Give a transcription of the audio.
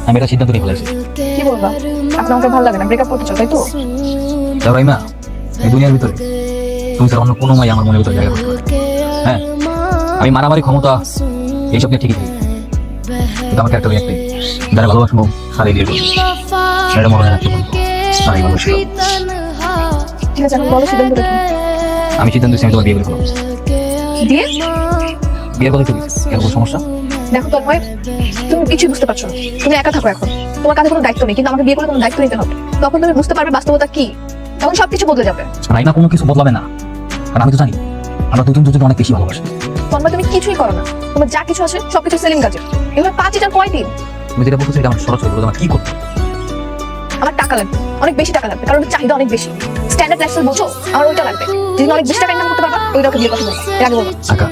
আমি এটা সিদ্ধান্ত নিয়ে ফেলেছি। কি বলবা? আপনার আমাকে ভালো লাগে না, ব্রেকআপ করতে চাও তাই তো? রাইমা, এই দুনিয়ার ভিতরে তুমি স্যার অন্য কোনো মাই আমার মনের ভিতরে জায়গা করতে পারে। হ্যাঁ, আমি মারামারি ক্ষমতা এইসব নিয়ে ঠিকই, কিন্তু আমার ক্যারেক্টার একটাই, যারা ভালোবাসবো তারাই বিয়ে করবো। এটা মনে রাখতে পারবো। তারাই ভালোবাসবো। ঠিক আছে, এখন বলো সিদ্ধান্তটা কি? আমি সিদ্ধান্ত দিচ্ছি আমি তোমার বিয়ে করে ফেলবো। দিয়ে বিয়ের কথা একটু এর কোনো সমস্যা? দেখো তন্ময়, তুমি কিছুই বুঝতে পারছো না। তুমি একা থাকো এখন, তোমার কাছে কোনো দায়িত্ব নেই, কিন্তু আমাকে বিয়ে করে তোমার দায়িত্ব নিতে হবে। তখন তুমি বুঝতে পারবে বাস্তবতা কি, তখন সবকিছু বদলে যাবে। রাইমা, কোনো কিছু বদলাবে না, কারণ আমি তো জানি আমরা দুজন দুজন অনেক বেশি ভালোবাসি। তন্ময়, তুমি কিছুই করো না, তোমার যা কিছু আছে সবকিছু সেলিম কাজে। এবার 5 কয়দিন? তুমি যেটা বলছো এটা আমার সরাসরি বলো, আমার কি করতে হবে? আমার টাকা লাগবে, অনেক বেশি টাকা লাগবে, কারণ ওর চাহিদা অনেক বেশি। স্ট্যান্ডার্ড লাইফস্টাইল বলছো, আমার ওইটা লাগবে। যদি অনেক বেশি টাকা ইনকাম করতে পারবা, ওইটাকে বিয়ে করতে বলবো। এর আগে বলবো। আকা